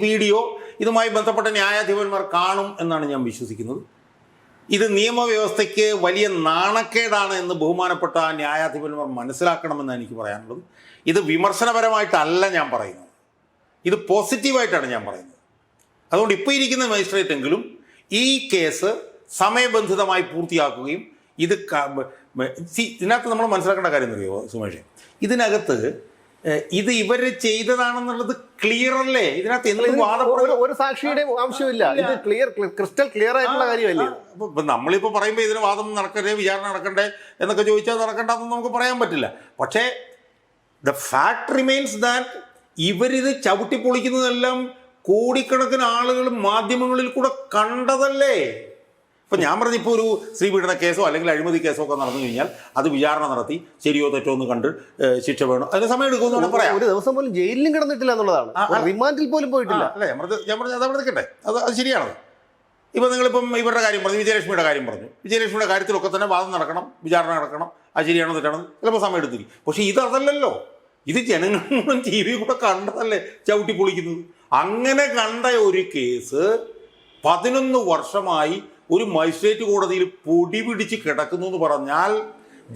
വീഡിയോ ഇതുമായി ബന്ധപ്പെട്ട ന്യായാധിപന്മാർ കാണും എന്നാണ് ഞാൻ വിശ്വസിക്കുന്നത്. ഇത് നിയമവ്യവസ്ഥയ്ക്ക് വലിയ നാണക്കേടാണ് എന്ന് ബഹുമാനപ്പെട്ട ന്യായാധിപന്മാർ മനസ്സിലാക്കണമെന്ന് എനിക്ക് പറയാനുള്ളത്. ഇത് വിമർശനപരമായിട്ടല്ല ഞാൻ പറയുന്നത്, ഇത് പോസിറ്റീവായിട്ടാണ് ഞാൻ പറയുന്നത്. അതുകൊണ്ട് ഇപ്പോൾ ഇരിക്കുന്ന മജിസ്ട്രേറ്റ് എങ്കിലും ഈ കേസ് സമയബന്ധിതമായി പൂർത്തിയാക്കുകയും ഇതിനകത്ത് നമ്മൾ മനസ്സിലാക്കേണ്ട കാര്യം എന്നറിയോ സുമേഷ്, ഇതിനകത്ത് ഇത് ഇവർ ചെയ്തതാണെന്നുള്ളത് ക്ലിയർ അല്ലേ? ഇതിനകത്ത് ഒരു സാക്ഷിയുടെ ആവശ്യമില്ല, ഇത് ക്രിസ്റ്റൽ ക്ലിയർ ആയിട്ടുള്ള കാര്യമല്ലേ? ഇപ്പം നമ്മളിപ്പോൾ പറയുമ്പോൾ ഇതിന് വാദം നടക്കണ്ടേ, വിചാരണ നടക്കണ്ടേ എന്നൊക്കെ ചോദിച്ചാൽ നടക്കണ്ടെന്ന് നമുക്ക് പറയാൻ പറ്റില്ല. പക്ഷേ ദ ഫാക്ട് റിമെയിൻസ് ദാറ്റ് ഇവരിത് ചവിട്ടി പൊളിക്കുന്നതെല്ലാം കോടിക്കണക്കിന് ആളുകൾ മാധ്യമങ്ങളിൽ കൂടെ കണ്ടതല്ലേ? ഇപ്പം ഞാൻ പറഞ്ഞ ഇപ്പോൾ ഒരു സ്ത്രീപീഡന കേസോ അല്ലെങ്കിൽ അഴിമതി കേസോ ഒക്കെ നടന്നു കഴിഞ്ഞാൽ അത് വിചാരണ നടത്തി ശരിയോ തെറ്റോ എന്ന് കണ്ട് ശിക്ഷ വേണം, അതിന് സമയം എടുക്കുമെന്ന് പറയാം. ഒരു ദിവസം പോലും ജയിലിലും കിടന്നിട്ടില്ല എന്നുള്ളതാണ്, റിമാൻഡിൽ പോലും പോയിട്ടില്ല. അല്ലേ, ഞാൻ പറഞ്ഞത് അതവിടെ നിൽക്കട്ടെ, അത് ശരിയാണ്. ഇപ്പം നിങ്ങളിപ്പം ഇവരുടെ കാര്യം പറഞ്ഞു, വിജയലക്ഷ്മിയുടെ കാര്യം പറഞ്ഞു. വിജയലക്ഷ്മിയുടെ കാര്യത്തിലൊക്കെ തന്നെ വാദം നടക്കണം, വിചാരണ നടക്കണം, അത് ശരിയാണോ തെറ്റാണോ ചിലപ്പോൾ സമയം എടുത്തിരിക്കും. പക്ഷേ ഇതല്ലല്ലോ, ഇത് ജനങ്ങൾ മുഴുവൻ TV കൂടെ കണ്ടതല്ലേ ചവിട്ടി പൊളിക്കുന്നത്. അങ്ങനെ കണ്ട ഒരു കേസ് 11 വർഷമായി ഒരു മജിസ്ട്രേറ്റ് കോടതിയിൽ പൊടി പിടിച്ച് കിടക്കുന്നു എന്ന് പറഞ്ഞാൽ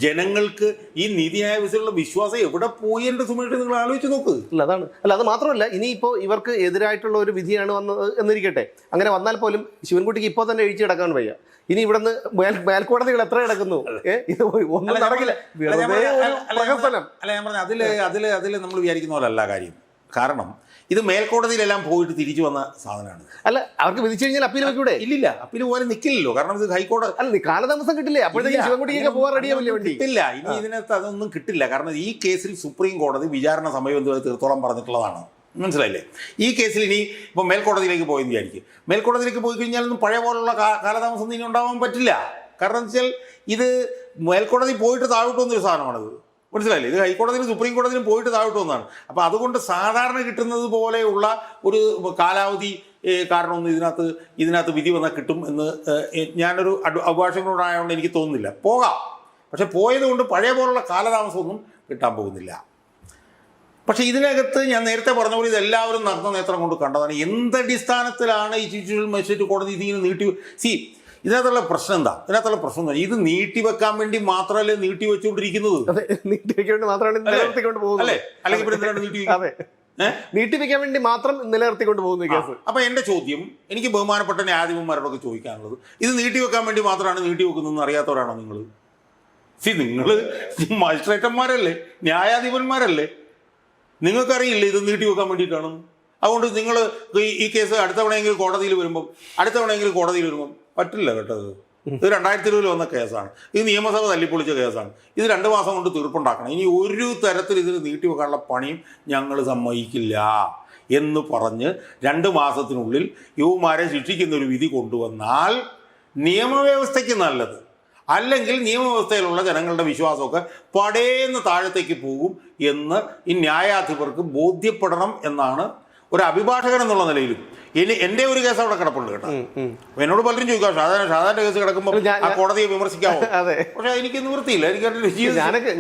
ജനങ്ങൾക്ക് ഈ നീതിന്യായ വ്യവസ്ഥയിലുള്ള വിശ്വാസം എവിടെ പോയി എൻ്റെ സുമേഷ് നിങ്ങൾ ആലോചിച്ച് നോക്ക്. അതാണ്. അത് മാത്രമല്ല, ഇനിയിപ്പോൾ ഇവർക്ക് എതിരായിട്ടുള്ള ഒരു വിധിയാണ് വന്നത് എന്നിരിക്കട്ടെ, അങ്ങനെ വന്നാൽ പോലും ശിവൻകുട്ടിക്ക് ഇപ്പോൾ തന്നെ എഴുതി കിടക്കാൻ വയ്യ. ഇനി ഇവിടുന്ന് മേൽക്കോടതികൾ എത്ര കിടക്കുന്നു, ഇത് ഒന്നും നടക്കില്ല. അല്ല, ഞാൻ പറഞ്ഞ അതിൽ നമ്മൾ വിചാരിക്കുന്ന പോലെ അല്ല കാര്യം. കാരണം ഇത് മേൽക്കോടതിയിലെല്ലാം പോയിട്ട് തിരിച്ചു വന്ന സാധനമാണ്. അല്ല, അവർക്ക് വിധിച്ചു കഴിഞ്ഞാൽ അപ്പീൽ വെക്കൂടെ? ഇല്ലില്ല, അപ്പീൽ പോലെ നിൽക്കില്ലല്ലോ. കാരണം ഇത് ഹൈക്കോടതി അല്ല, കാലതാമസം കിട്ടില്ലേ? അപ്പോഴത്തേക്ക് ശിവൻകുട്ടിക്ക് പോകാൻ റെഡിയാവില്ലേ? കിട്ടില്ല, ഇനി ഇതിനകത്ത് അതൊന്നും കിട്ടില്ല. കാരണം ഈ കേസിൽ സുപ്രീം കോടതി വിചാരണ സമയബന്ധിതമായി തീർത്തോളം പറഞ്ഞിട്ടുള്ളതാണ്. മനസ്സിലായില്ലേ? ഈ കേസിൽ ഇനി ഇപ്പോൾ മേൽക്കോടതിയിലേക്ക് പോയെന്ന് വിചാരിക്കും. മേൽക്കോടതിയിലേക്ക് പോയി കഴിഞ്ഞാലൊന്നും പഴയ പോലുള്ള കാലതാമസം ഇനി ഉണ്ടാവാൻ പറ്റില്ല. കാരണം എന്ന് വെച്ചാൽ ഇത് മേൽക്കോടതി പോയിട്ട് താഴോട്ട് വന്നൊരു സാധനമാണിത്. മനസ്സിലായില്ലേ? ഇത് ഹൈക്കോടതിയിലും സുപ്രീം കോടതിയിലും പോയിട്ട് താഴോട്ട് വന്നതാണ്. അപ്പോൾ അതുകൊണ്ട് സാധാരണ കിട്ടുന്നത് പോലെയുള്ള ഒരു കാലാവധി കാരണമൊന്നും ഇതിനകത്ത് വിധി വന്നാൽ കിട്ടും എന്ന് ഞാനൊരു അഭിഭാഷകനോടായതുകൊണ്ട് എനിക്ക് തോന്നുന്നില്ല. പോകാം, പക്ഷെ പോയത് കൊണ്ട് പഴയ പോലുള്ള കാലതാമസമൊന്നും കിട്ടാൻ പോകുന്നില്ല. പക്ഷേ ഇതിനകത്ത് ഞാൻ നേരത്തെ പറഞ്ഞ പോലെ ഇതെല്ലാവരും നഗ്ന നേത്രം കൊണ്ട് കണ്ടതാണ്. എന്തടിസ്ഥാനത്തിലാണ് ഈ ചീഫ് ജുഡീഷ്യൽ മജിസ്ട്രേറ്റ് കോടതി ഇതിങ്ങനെ ഇതിനകത്തുള്ള പ്രശ്നം എന്താ? ഇതിനകത്തുള്ള പ്രശ്നം എന്താ? ഇത് നീട്ടിവെക്കാൻ വേണ്ടി മാത്രമല്ലേ നീട്ടി വെച്ചുകൊണ്ടിരിക്കുന്നത്? അല്ലേ? അല്ലെങ്കിൽ നീട്ടിവെക്കാൻ വേണ്ടി മാത്രം നിലനിർത്തിക്കൊണ്ട് പോകുന്ന കേസ്. അപ്പൊ എന്റെ ചോദ്യം, എനിക്ക് ബഹുമാനപ്പെട്ട ന്യായാധിപന്മാരോടൊക്കെ ചോദിക്കാനുള്ളത്, ഇത് നീട്ടിവെക്കാൻ വേണ്ടി മാത്രമാണ് നീട്ടിവെക്കുന്നതെന്ന് അറിയാത്തവരാണോ നിങ്ങൾ? നിങ്ങൾ മജിസ്ട്രേറ്റന്മാരല്ലേ, ന്യായാധിപന്മാരല്ലേ? നിങ്ങൾക്കറിയില്ലേ ഇത് നീട്ടിവെക്കാൻ വേണ്ടിയിട്ടാണ്? അതുകൊണ്ട് നിങ്ങൾ ഈ കേസ് അടുത്ത തവണയെങ്കിലും കോടതിയിൽ വരുമ്പം പറ്റില്ല കേട്ടോ. ഇത് 2020 വന്ന കേസാണ്. ഇത് നിയമസഭ തല്ലിപ്പൊളിച്ച കേസാണ്. ഇത് 2 മാസം കൊണ്ട് തീർപ്പുണ്ടാക്കണം. ഇനി ഒരു തരത്തിൽ ഇതിന് നീട്ടിവെക്കാനുള്ള പണിയും ഞങ്ങൾ സമ്മതിക്കില്ല എന്ന് പറഞ്ഞ് 2 മാസത്തിനുള്ളിൽ യുവമാരെ ശിക്ഷിക്കുന്ന ഒരു വിധി കൊണ്ടുവന്നാൽ നിയമവ്യവസ്ഥയ്ക്ക് നല്ലത്. അല്ലെങ്കിൽ നിയമവ്യവസ്ഥയിലുള്ള ജനങ്ങളുടെ വിശ്വാസമൊക്കെ പടേന്ന് താഴത്തേക്ക് പോകും എന്ന് ഈ ന്യായാധിപർക്ക് ബോധ്യപ്പെടണം എന്നാണ് ഒരു അഭിഭാഷകൻ എന്നുള്ള നിലയിലും എൻ്റെ ഒരു കേസ് അവിടെ കിടപ്പുണ്ട് കേട്ടോ. എന്നോട് പലരും ചോദിക്കാം, ഷാദാന്റെ കേസ് കിടക്കുമ്പോൾ ആ കോടതിയെ വിമർശിക്കാമോ? പക്ഷെ എനിക്ക് നിവൃത്തിയില്ല.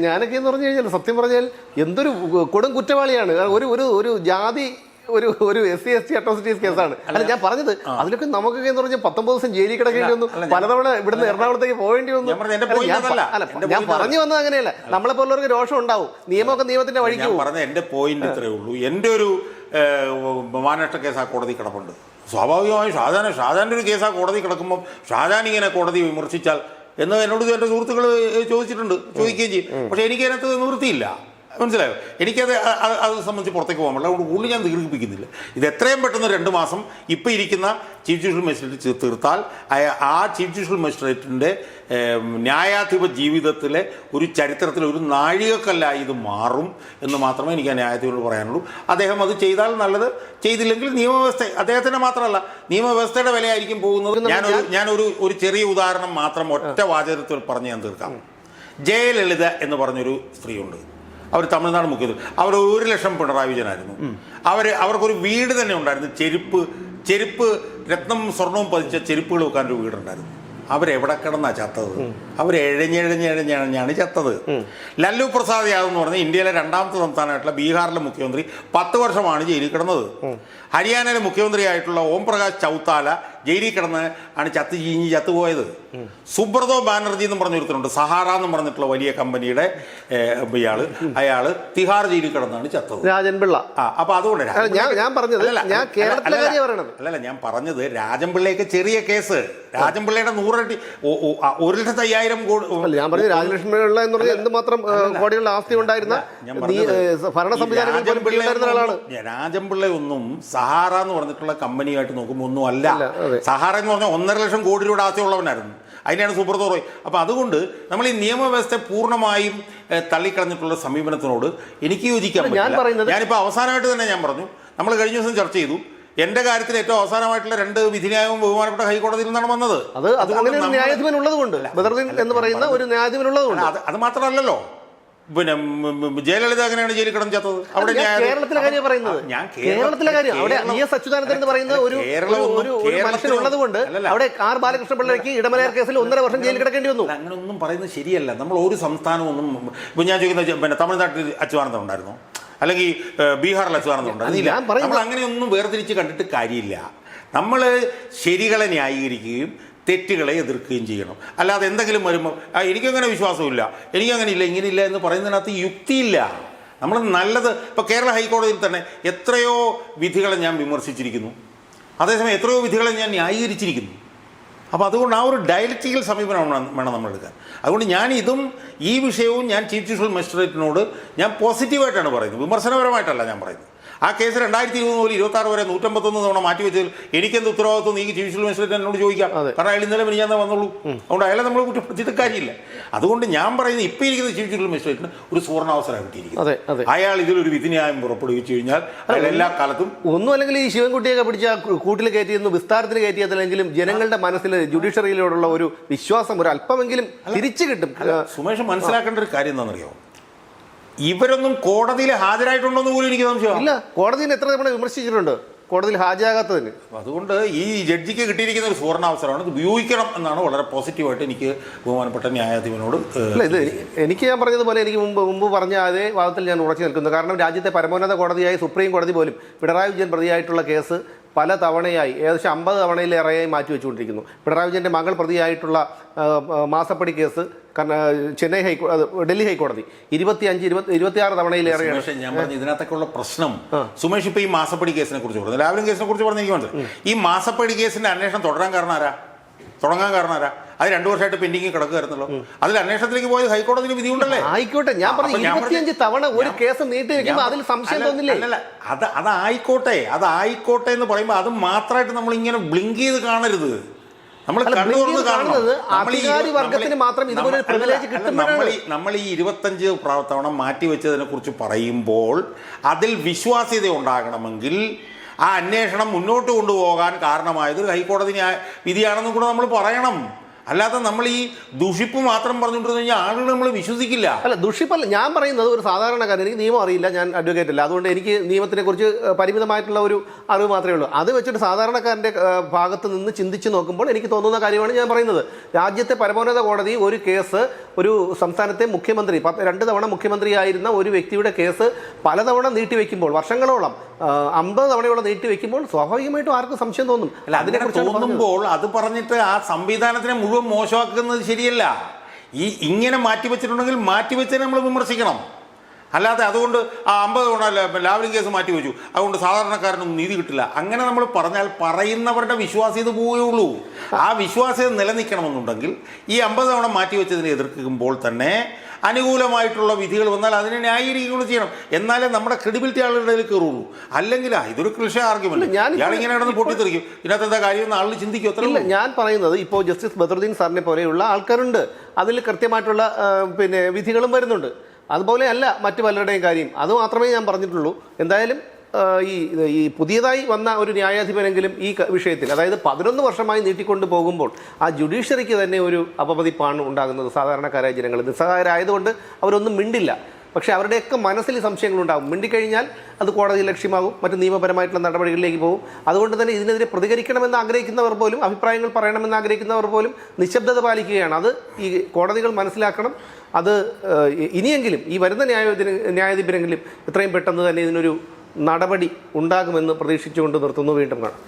ഞാനൊക്കെ എന്ന് പറഞ്ഞു കഴിഞ്ഞാൽ സത്യം പറഞ്ഞാൽ എന്തൊരു കൊടും കുറ്റവാളിയാണ്. ഒരു ജാതി ഒരു SC ST അട്രോസിറ്റീസ് കേസാണ്. അല്ല ഞാൻ പറഞ്ഞത് അതിലൊക്കെ നമുക്കൊക്കെ എന്ന് പറഞ്ഞാൽ 19 ദിവസം ജയിലിൽ കിടക്കേണ്ടി വന്നു, പലതവണ ഇവിടുന്ന് എറണാകുളത്തേക്ക് പോകേണ്ടി വന്നു. ഞാൻ പറഞ്ഞു വന്നത് അങ്ങനെയല്ല, നമ്മളെ പോലുള്ളവർക്ക് രോഷം ഉണ്ടാവും, നിയമമൊക്കെ നിയമത്തിന്റെ വഴിക്ക് പറഞ്ഞ എന്റെ പോയിന്റ് ഇത്രേ ഉള്ളൂ. എൻ്റെ ഒരു മാനനഷ്ട കേസ് ആ കോടതി കിടപ്പുണ്ട്. സ്വാഭാവികമായും ഷാജാന്റെ ഒരു കേസ് ആ കോടതി കിടക്കുമ്പോൾ ഷാജാൻ ഇങ്ങനെ കോടതി വിമർശിച്ചാൽ എന്ന് എന്നോട് എൻ്റെ സുഹൃത്തുക്കൾ ചോദിച്ചിട്ടുണ്ട്, ചോദിക്കുകയും ചെയ്യും. പക്ഷെ എനിക്ക് അതിനകത്ത് നിവൃത്തിയില്ല. മനസ്സിലായോ? എനിക്കത് അത് സംബന്ധിച്ച് പുറത്തേക്ക് പോകാൻ പറ്റില്ല. അതുകൊണ്ട് കൂടുതൽ ഞാൻ ദീർഘിപ്പിക്കുന്നില്ല. ഇത് എത്രയും പെട്ടെന്ന് 2 മാസം ഇപ്പം ഇരിക്കുന്ന ചീഫ് ജുഡീഷ്യൽ മജിസ്ട്രേറ്റ് തീർത്താൽ ആ ചീഫ് ജുഡീഷ്യൽ മജിസ്ട്രേറ്റിൻ്റെ ന്യായാധിപ ജീവിതത്തിലെ ഒരു ചരിത്രത്തിലെ ഒരു നാഴികക്കല്ലായി ഇത് മാറും എന്ന് മാത്രമേ എനിക്ക് ആ ന്യായാധിപനോട് പറയാനുള്ളൂ. അദ്ദേഹം അത് ചെയ്താൽ നല്ലത്, ചെയ്തില്ലെങ്കിൽ നിയമവ്യവസ്ഥ അദ്ദേഹത്തിൻ്റെ മാത്രമല്ല നിയമവ്യവസ്ഥയുടെ വിലയായിരിക്കും പോകുന്നത്. ഞാനൊരു ചെറിയ ഉദാഹരണം മാത്രം ഒറ്റ വാചകത്തിൽ പറഞ്ഞ് ഞാൻ തീർക്കാം. ജയലളിത എന്ന് പറഞ്ഞൊരു സ്ത്രീയുണ്ട്. അവർ തമിഴ്നാട് മുഖ്യമന്ത്രി. അവർ 1 ലക്ഷം പിണറായി വിജയനായിരുന്നു. അവർക്കൊരു വീട് തന്നെ ഉണ്ടായിരുന്നു. ചെരുപ്പ് രത്നം സ്വർണവും പതിച്ച ചെരുപ്പുകൾ വെക്കാനൊരു വീടുണ്ടായിരുന്നു. അവരെവിടെ കിടന്നാ ചത്തത്? അവരെഴഞ്ഞെഴഞ്ഞെഴഞ്ഞാണ് ചത്തത്. ലല്ലു പ്രസാദ് യാദവ് എന്ന് പറഞ്ഞാൽ ഇന്ത്യയിലെ 2ാമത്തെ സംസ്ഥാനമായിട്ടുള്ള ബീഹാറിലെ മുഖ്യമന്ത്രി 10 വർഷമാണ് ജയിലിൽ കിടന്നത്. ഹരിയാനയിലെ മുഖ്യമന്ത്രിയായിട്ടുള്ള ഓം പ്രകാശ് ചൗത്താല ജയിലിൽ കിടന്ന് ആണ് ചത്തുപോയത്. സുബ്രതോ ബാനർജി എന്ന് പറഞ്ഞൊരുത്തരുണ്ട്, സഹാറ എന്ന് പറഞ്ഞിട്ടുള്ള വലിയ കമ്പനിയുടെ അയാള് തിഹാർ ജയിലിൽ കിടന്നാണ് ചത്തത്. രാജൻ പിള്ള. അപ്പൊ അതുകൊണ്ട് അല്ലല്ല ഞാൻ പറഞ്ഞത് രാജൻപിള്ളയൊക്കെ ചെറിയ കേസ്. രാജൻപിള്ളയുടെ 1,05,000 കോടി. ഞാൻ പറഞ്ഞു രാജലക്ഷ്മി പിള്ള എന്ന് പറഞ്ഞാൽ എന്തുമാത്രം കോടികളുടെ ആസ്തി ഉണ്ടായിരുന്ന ഭരണ സംവിധാനങ്ങളാണ്. രാജൻപിള്ളയൊന്നും സഹാറ എന്ന് പറഞ്ഞിട്ടുള്ള കമ്പനിയായിട്ട് നോക്കുമ്പോൾ ഒന്നും അല്ല. സഹാറ എന്ന് പറഞ്ഞാൽ 1.5 ലക്ഷം കോടി രൂപയുടെ ആസ്തിയുള്ളവനായിരുന്നു. അതിനാണ് സുബ്രതോ റോയ്. അപ്പോൾ അതുകൊണ്ട് നമ്മൾ ഈ നിയമവ്യവസ്ഥ പൂർണ്ണമായും തള്ളിക്കളഞ്ഞിട്ടുള്ള സമീപനത്തിനോട് എനിക്ക് യോജിക്കാൻ പറ്റില്ല. ഞാനിപ്പോൾ അവസാനമായിട്ട് തന്നെ ഞാൻ പറഞ്ഞു, നമ്മൾ കഴിഞ്ഞ ദിവസം ചർച്ച ചെയ്തു, എന്റെ കാര്യത്തിൽ ഏറ്റവും അവസാനമായിട്ടുള്ള 2 വിധിന്യായവും ബഹുമാനപ്പെട്ട ഹൈക്കോടതിയിൽ നിന്നാണ് വന്നത്. ന്യായാധിപൻ ഉള്ളതുകൊണ്ട് എന്ന് പറയുന്ന ഒരു ന്യായാധിപൻ ഉള്ളതുകൊണ്ട്. അത് മാത്രമല്ലല്ലോ, പിന്നെ ജയലളിത എങ്ങനെയാണ് ജയിലിൽ കിടന്നത്? അവിടെ കേരളത്തിലെ കാര്യം പറയുന്നത്, കേരളത്തിലെ കാര്യം അവിടെ അച്യുതാനന്ദൻ എന്ന് പറയുന്ന ഒരു മനുഷ്യനുള്ളത് കൊണ്ട് അവിടെ R ബാലകൃഷ്ണ പിള്ളയ്ക്ക് ഇടമലയാർ കേസിൽ 1.5 വർഷം ജയിലിൽ കിടക്കേണ്ടി വന്നു. അങ്ങനെ ഒന്നും പറയുന്നത് ശരിയല്ല. നമ്മൾ ഒരു സംസ്ഥാനമൊന്നും ഇപ്പൊ ഞാൻ ചോദിക്കുന്നത്, പിന്നെ തമിഴ്നാട്ടിൽ അച്യുതാനന്ദൻ ഉണ്ടായിരുന്നു, അല്ലെങ്കിൽ ബീഹാറിൽ അച്യുതാനന്ദൻ ഉണ്ടായിരുന്നില്ല. നമ്മൾ അങ്ങനെയൊന്നും വേർതിരിച്ച് കണ്ടിട്ട് കാര്യമില്ല. നമ്മൾ ശരികളെ ന്യായീകരിക്കുകയും തെറ്റുകളെ എതിർക്കുകയും ചെയ്യണം. അല്ലാതെ എന്തെങ്കിലും വരുമ്പോൾ എനിക്കങ്ങനെ വിശ്വാസമില്ല, എനിക്കങ്ങനെ ഇല്ല, ഇങ്ങനെയില്ല എന്ന് പറയുന്നതിനകത്ത് യുക്തിയില്ല. നമ്മൾ നല്ലത് ഇപ്പോൾ കേരള ഹൈക്കോടതിയിൽ തന്നെ എത്രയോ വിധികളെ ഞാൻ വിമർശിച്ചിരിക്കുന്നു, അതേസമയം എത്രയോ വിധികളെ ഞാൻ ന്യായീകരിച്ചിരിക്കുന്നു. അപ്പോൾ അതുകൊണ്ട് ആ ഒരു ഡയലക്റ്റിക്കൽ സമീപനം വേണം നമ്മൾ എടുക്കാൻ. അതുകൊണ്ട് ഞാൻ ഈ വിഷയവും ഞാൻ ചീഫ് ജുഡീഷ്യൽ മജിസ്ട്രേറ്റിനോട് ഞാൻ പോസിറ്റീവായിട്ടാണ് പറയുന്നത്, വിമർശനപരമായിട്ടല്ല ഞാൻ പറയുന്നത്. ആ കേസ് 2020 മുതൽ 26 വരെ 151 തവണ മാറ്റിവെച്ചതിൽ എനിക്കെന്ത് ഉത്തരവാദിത്വം നീ ചീഫ് ജുഡീഷ്യൽ മജിസ്ട്രേറ്റ് എന്നോട് ചോദിക്കാം. കാരണം അയാൾ ഇന്നലെ ഞാൻ വന്നുള്ളൂ. അതുകൊണ്ട് അയാളെ നമ്മൾ കുറ്റപ്പെടുത്തിയിട്ട് കാര്യമില്ല. അതുകൊണ്ട് ഞാൻ പറയുന്നത് ഇപ്പോൾ ഇരിക്കുന്ന ചീഫ് ജുഡീഷ്യൽ മജിസ്ട്രേറ്റിന് ഒരു സുവർണാവസരം കിട്ടിയിരിക്കുന്നത്. അയാൾ ഇതിലൊരു വിധിന്യായം പുറപ്പെടുവിച്ചു കഴിഞ്ഞാൽ അയാൾ എല്ലാ കാലത്തും ഒന്നും അല്ലെങ്കിൽ ഈ ശിവൻകുട്ടിയൊക്കെ പിടിച്ച കൂട്ടിൽ കയറ്റിയെന്ന് വിസ്താരത്തിൽ കയറ്റിയതിലെങ്കിലും ജനങ്ങളുടെ മനസ്സിൽ ജുഡീഷ്യറിയിലോടുള്ള ഒരു വിശ്വാസം ഒരു അല്പമെങ്കിലും തിരിച്ചു കിട്ടും. സുമേഷ് മനസ്സിലാക്കേണ്ട ഒരു കാര്യം എന്താണെന്നറിയോ, ഇവരൊന്നും കോടതിയിൽ ഹാജരായിട്ടുണ്ടോന്ന് പോലും എനിക്ക് സംശയം ഇല്ല. കോടതിയിൽ എത്ര തവണ വിമർശിച്ചിട്ടുണ്ട് കോടതിയിൽ ഹാജരാകാത്തതിന്. അതുകൊണ്ട് ഈ ജഡ്ജിക്ക് കിട്ടിയിരിക്കുന്ന ഒരു സുവർണാവസരമാണ്, ഇത് ഉപയോഗിക്കണം എന്നാണ് വളരെ പോസിറ്റീവായിട്ട് എനിക്ക് ബഹുമാനപ്പെട്ട ന്യായാധിപനോട്. ഇത് എനിക്ക് ഞാൻ പറഞ്ഞതുപോലെ എനിക്ക് മുമ്പ് പറഞ്ഞ അതേ വാദത്തിൽ ഞാൻ ഉറച്ചു നിൽക്കുന്നു. കാരണം രാജ്യത്തെ പരമോന്നത കോടതിയായ സുപ്രീം കോടതി പോലും പിണറായി വിജയൻ പ്രതിയായിട്ടുള്ള കേസ് പല തവണയായി ഏകദേശം 50 തവണയിലേറെയായി മാറ്റിവെച്ചുകൊണ്ടിരിക്കുന്നു. പിണറായി വിജയൻ്റെ മകൾ പ്രതിയായിട്ടുള്ള മാസപ്പടി കേസ് ഡൽഹി ഹൈക്കോടതി 25-26 തവണയിലേറെ. ഞാൻ പറഞ്ഞു ഇതിനകത്തൊക്കെയുള്ള പ്രശ്നം സുമേഷ് ഇപ്പോൾ ഈ മാസപ്പടി കേസിനെ കുറിച്ച് പറഞ്ഞു, ലാവലിൻ കേസിനെ കുറിച്ച് പറഞ്ഞു. എനിക്ക് മനസ്സിലായി ഈ മാസപ്പടി കേസിന്റെ അന്വേഷണം തുടങ്ങാൻ കാരണം ആരാ? അത് 2 വർഷമായിട്ട് പെൻഡിങ് കിടക്കുകയായിരുന്നല്ലോ. അതിൽ അന്വേഷണത്തിലേക്ക് പോയത് ഹൈക്കോടതിയിൽ വിധി ഉണ്ടല്ലേ? ആയിക്കോട്ടെ, ഞാൻ പറഞ്ഞു 25 തവണ ഒരു കേസ് നീട്ടി വെക്കുമ്പോൾ അതിൽ സംശയം തോന്നില്ലേ? അല്ല, അതായിക്കോട്ടെ എന്ന് പറയുമ്പോൾ അത് മാത്രമായിട്ട് നമ്മൾ ഇങ്ങനെ ബ്ലിങ്ക് ചെയ്ത് കാണരുത്. നമ്മൾ ഈ 25 തവണ മാറ്റിവെച്ചതിനെ കുറിച്ച് പറയുമ്പോൾ അതിൽ വിശ്വാസ്യത ഉണ്ടാകണമെങ്കിൽ ആ അന്വേഷണം മുന്നോട്ട് കൊണ്ടുപോകാൻ കാരണമായത് ഹൈക്കോടതി വിധിയാണെന്നും കൂടെ നമ്മൾ പറയണം. അല്ലാതെ നമ്മൾ ഈ ദുഷിപ്പ് മാത്രം പറഞ്ഞുകൊണ്ടിരുന്നു കഴിഞ്ഞാൽ ആളുകൾ നമ്മൾ വിശ്വസിക്കില്ല. അല്ല, ദുഷിപ്പല്ല ഞാൻ പറയുന്നത്. ഒരു സാധാരണക്കാരൻ, എനിക്ക് നിയമം അറിയില്ല, ഞാൻ അഡ്വക്കേറ്റ് അല്ല, അതുകൊണ്ട് എനിക്ക് നിയമത്തിനെ കുറിച്ച് പരിമിതമായിട്ടുള്ള ഒരു അറിവ് മാത്രമേ ഉള്ളൂ. അത് വെച്ചിട്ട് സാധാരണക്കാരൻ്റെ ഭാഗത്ത് നിന്ന് ചിന്തിച്ച് നോക്കുമ്പോൾ എനിക്ക് തോന്നുന്ന കാര്യമാണ് ഞാൻ പറയുന്നത്. രാജ്യത്തെ പരമോന്നത കോടതി ഒരു കേസ്, ഒരു സംസ്ഥാനത്തെ മുഖ്യമന്ത്രി 2 തവണ മുഖ്യമന്ത്രിയായിരുന്ന ഒരു വ്യക്തിയുടെ കേസ് പലതവണ നീട്ടിവെക്കുമ്പോൾ, വർഷങ്ങളോളം 50 തവണയോളം നീട്ടിവെക്കുമ്പോൾ സ്വാഭാവികമായിട്ടും ആർക്കും സംശയം തോന്നും. അല്ല, അതിനെക്കുറിച്ച് തോന്നുമ്പോൾ അത് പറഞ്ഞിട്ട് ആ സംവിധാനത്തിനെ മുഴുവൻ മോശമാക്കുന്നത് ശരിയല്ല. ഇങ്ങനെ മാറ്റിവെച്ചിട്ടുണ്ടെങ്കിൽ മാറ്റിവെച്ചതിനെ നമ്മൾ വിമർശിക്കണം. അല്ലാതെ അതുകൊണ്ട് ആ 50 തവണ ലാവ്ലിൻ കേസ് മാറ്റിവെച്ചു, അതുകൊണ്ട് സാധാരണക്കാരനൊന്നും നീതി കിട്ടില്ല, അങ്ങനെ നമ്മൾ പറഞ്ഞാൽ പറയുന്നവരുടെ വിശ്വാസ്യത പോവുകയുള്ളൂ. ആ വിശ്വാസ്യത നിലനിൽക്കണമെന്നുണ്ടെങ്കിൽ ഈ 50 തവണ മാറ്റിവെച്ചതിനെ എതിർക്കുമ്പോൾ തന്നെ അനുകൂലമായിട്ടുള്ള വിധികൾ വന്നാൽ അതിനെ ന്യായീകരിക്കുകയും ചെയ്യണം. എന്നാലേ നമ്മുടെ ക്രെഡിബിലിറ്റി ആളുകളുടെ ഇടയിൽ കയറുള്ളൂ. അല്ലെങ്കിൽ ഇതൊരു ക്ലിഷേ ആർഗ്യുമെന്റ്, ഇയാളിങ്ങനെ നടന്ന് പൊട്ടിത്തെറിക്കും, ഇതിനകത്ത് എന്താ കാര്യം എന്ന് ആളുകൾ ചിന്തിക്കും. അത്രയില്ല. ഞാൻ പറയുന്നത് ഇപ്പോൾ ജസ്റ്റിസ് ബദറുദ്ദീൻ സാറിനെ പോലെയുള്ള ആൾക്കാരുണ്ട്, അതിൽ കൃത്യമായിട്ടുള്ള വിധികളും വരുന്നുണ്ട്. അതുപോലെ അല്ല മറ്റു പലരുടെയും കാര്യം. അത് മാത്രമേ ഞാൻ പറഞ്ഞിട്ടുള്ളൂ. എന്തായാലും ഈ പുതിയതായി വന്ന ഒരു ന്യായാധിപനെങ്കിലും ഈ വിഷയത്തിൽ, അതായത് 11 വർഷമായി നീട്ടിക്കൊണ്ട് പോകുമ്പോൾ ആ ജുഡീഷ്യറിക്ക് തന്നെ ഒരു അപമതിപ്പാണ് ഉണ്ടാകുന്നത്. സാധാരണക്കാരായ ജനങ്ങൾ നിസ്സഹായരായതുകൊണ്ട് അവരൊന്നും മിണ്ടില്ല. പക്ഷേ അവരുടെയൊക്കെ മനസ്സിൽ സംശയങ്ങളുണ്ടാകും. മിണ്ടിക്കഴിഞ്ഞാൽ അത് കോടതി ലക്ഷ്യമാകും, മറ്റ് നിയമപരമായിട്ടുള്ള നടപടികളിലേക്ക് പോകും. അതുകൊണ്ട് തന്നെ ഇതിനെതിരെ പ്രതികരിക്കണമെന്ന് ആഗ്രഹിക്കുന്നവർ പോലും, അഭിപ്രായങ്ങൾ പറയണമെന്ന് ആഗ്രഹിക്കുന്നവർ പോലും നിശബ്ദത പാലിക്കുകയാണ്. അത് ഈ കോടതികൾ മനസ്സിലാക്കണം. അത് ഇനിയെങ്കിലും ഈ വരുന്ന ന്യായാധിപരെങ്കിലും എത്രയും പെട്ടെന്ന് തന്നെ ഇതിനൊരു നടപടി ഉണ്ടാകുമെന്ന് പ്രതീക്ഷിച്ചുകൊണ്ട് നിർത്തുന്നു. വീണ്ടും കാണാം.